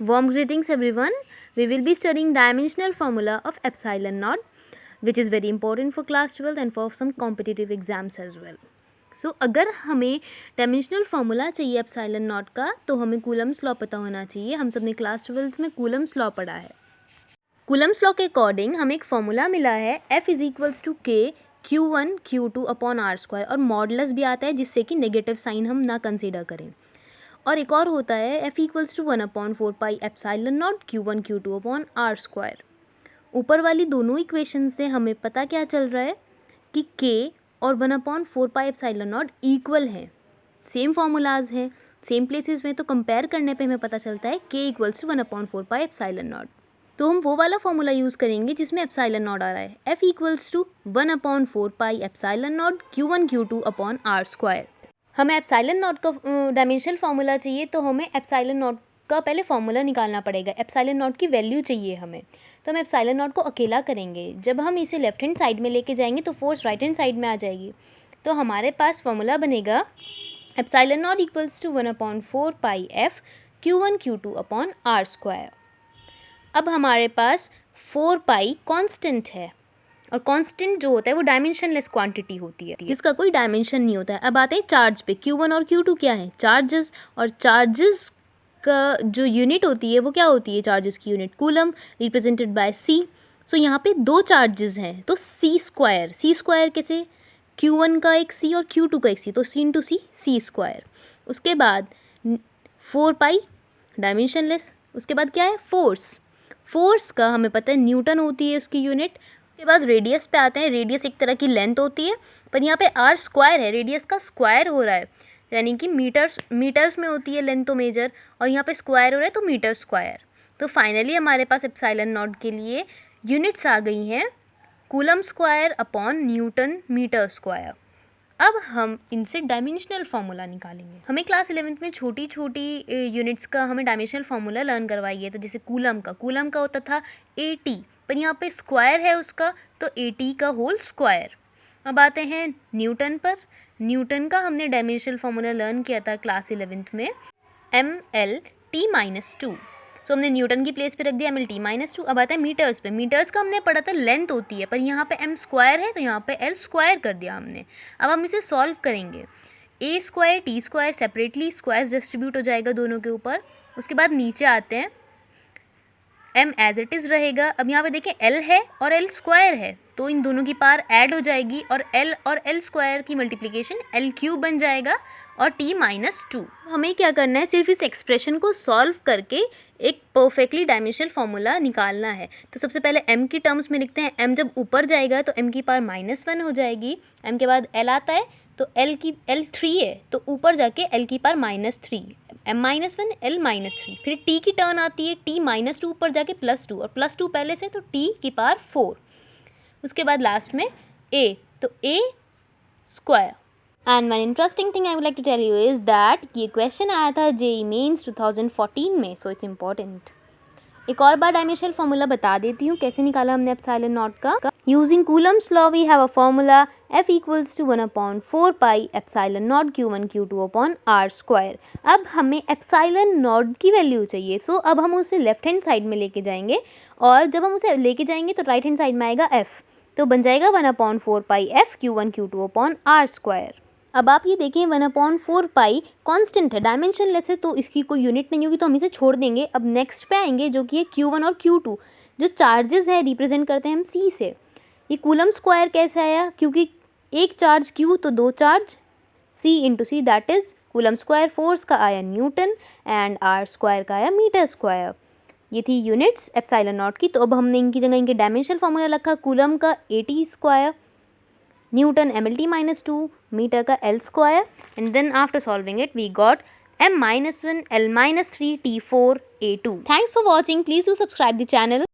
Warm greetings everyone. We will be studying dimensional formula of epsilon naught, which is very important for class 12 and for some competitive exams as well. So अगर हमें dimensional formula चाहिए epsilon naught का तो हमें Coulomb's law पता होना चाहिए. हम सब ने क्लास 12 में कूलम्स लॉ पढ़ा है. कूलम्स लॉ के अकॉर्डिंग हमें एक फार्मूला मिला है F is equals to K Q1 Q2 upon R square, और मॉडुलस भी आता है जिससे कि नेगेटिव साइन हम ना कंसीडर करें. और एक और होता है F equals to 1/4 pi epsilon naught Q1 Q2 upon R square. ऊपर वाली दोनों इक्वेशन से हमें पता क्या चल रहा है कि K और 1/4 पाई एप्सिलॉन नॉट इक्वल हैं. सेम फार्मूलाज हैं, सेम प्लेसेस में, तो कंपेयर करने पे हमें पता चलता है K equals to 1/4 pi epsilon naught. तो हम वो वाला फार्मूला यूज़ करेंगे जिसमें एप्सिलॉन नॉट आ रहा है. F equals to 1/4 pi epsilon naught Q1 Q2 upon R square. हमें एप्सिलॉन नॉट का डायमेंशनल फार्मूला चाहिए, तो हमें एप्सिलॉन नॉट का पहले फार्मूला निकालना पड़ेगा. एप्सिलॉन नॉट की वैल्यू चाहिए हमें, तो हम एप्सिलॉन नॉट को अकेला करेंगे. जब हम इसे लेफ्ट हैंड साइड में लेके जाएंगे तो फोर्स राइट हैंड साइड में आ जाएगी. तो हमारे पास फार्मूला बनेगा epsilon naught equals to 1/4 pi F Q1 Q2 upon R square. अब हमारे पास 4 पाई कांस्टेंट है, और कांस्टेंट जो होता है वो डायमेंशनलेस क्वांटिटी होती है जिसका कोई डायमेंशन नहीं होता है. अब आते हैं चार्ज पे. Q1 और Q2 क्या है? चार्जेस. और चार्जेस का जो यूनिट होती है वो क्या होती है? चार्जेस की unit coulomb, represented by C. सो यहाँ पे दो चार्जेस हैं तो C स्क्वायर कैसे? Q1 का एक C और Q2 का एक C, तो C इंटू C स्क्वायर. उसके बाद 4 पाई डायमेंशनलेस. उसके बाद क्या है? फोर्स का हमें पता है न्यूटन होती है उसकी यूनिट. उसके बाद रेडियस पे आते हैं. रेडियस एक तरह की लेंथ होती है, पर यहाँ पे आर स्क्वायर है, रेडियस का स्क्वायर हो रहा है, यानी कि मीटर्स में होती है लेंथ तो मेजर, और यहाँ पे स्क्वायर हो रहा है तो मीटर स्क्वायर. तो फाइनली हमारे पास एप्सिलॉन नॉट के लिए यूनिट्स आ गई हैं coulomb square upon newton metre square. अब हम इनसे डायमेंशनल फार्मूला निकालेंगे. हमें क्लास 11th में छोटी यूनिट्स का हमें डायमेंशनल फार्मूला लर्न करवाइए. तो जैसे कूलम का होता था AT, पर यहाँ पे स्क्वायर है उसका, तो AT का होल स्क्वायर. अब आते हैं न्यूटन पर. न्यूटन का हमने डायमेंशनल फार्मूला लर्न किया था क्लास 11th में, MLT-2. सो हमने न्यूटन की प्लेस पे रख दिया MLT-2. अब आता है मीटर्स पे. मीटर्स का हमने पढ़ा था लेंथ होती है, पर यहाँ पे M स्क्वायर है तो यहाँ पे L स्क्वायर कर दिया हमने. अब हम इसे सॉल्व करेंगे. A square T square separately square distribute हो जाएगा दोनों के ऊपर. उसके बाद नीचे आते हैं, M एज इट इज़ रहेगा. अब यहाँ पे देखें L है और L स्क्वायर है, तो इन दोनों की पावर ऐड हो जाएगी और L स्क्वायर की मल्टीप्लिकेशन L क्यूब बन जाएगा और T-2. हमें क्या करना है? सिर्फ इस एक्सप्रेशन को सॉल्व करके एक परफेक्टली डायमेंशनल फार्मूला निकालना है. तो सबसे पहले M की टर्म्स में लिखते हैं. M जब ऊपर जाएगा तो M की पावर -1 हो जाएगी. M के बाद L आता है तो L 3 है, तो ऊपर जाके L की पावर -3, M-1 L-3. फिर T की टर्न आती है, T-2 ऊपर जाके +2, और +2 पहले से तो T की पावर 4. उसके बाद लास्ट में A, तो A square. And one interesting thing I would like to tell you is that ये क्वेश्चन आया था JEE मेंस 2014 में, सो इट्स इम्पॉर्टेंट. एक और बार डायमेंशनल फार्मूला बता देती हूँ कैसे निकाला हमने एप्सिलॉन नॉट का. Using Coulomb's law we have a formula F equals to 1/4 pi epsilon naught Q1 Q2 upon R square. अब हमें एप्सिलॉन नॉट की वैल्यू चाहिए, सो अब हम उसे लेफ्ट हैंड साइड में लेके जाएंगे, और जब हम उसे लेके जाएंगे तो राइट हैंड साइड में आएगा F, तो बन जाएगा 1/4 pi F Q1 Q2 upon R square. अब आप ये देखें 1/4 पाई कांस्टेंट है, डायमेंशनलेस है, तो इसकी कोई यूनिट नहीं होगी, तो हम इसे छोड़ देंगे. अब नेक्स्ट पे आएंगे जो कि है Q1 और Q2. जो चार्जेस है रिप्रेजेंट करते हैं हम C से. ये कूलम स्क्वायर कैसे आया? क्योंकि एक चार्ज Q तो दो charge C into C, that is coulomb square. Force का आया न्यूटन एंड आर स्क्वायर का आया मीटर स्क्वायर. ये थी यूनिट्स एप्सिलॉन नॉट की. तो अब हमने इनकी जगह इनके डायमेंशनल फार्मूला रखा. कूलम का AT square, newton MLT-2, metre का L square, and then after solving it we got M-1 L-3 T4 A2. Thanks for watching. Please do subscribe the channel.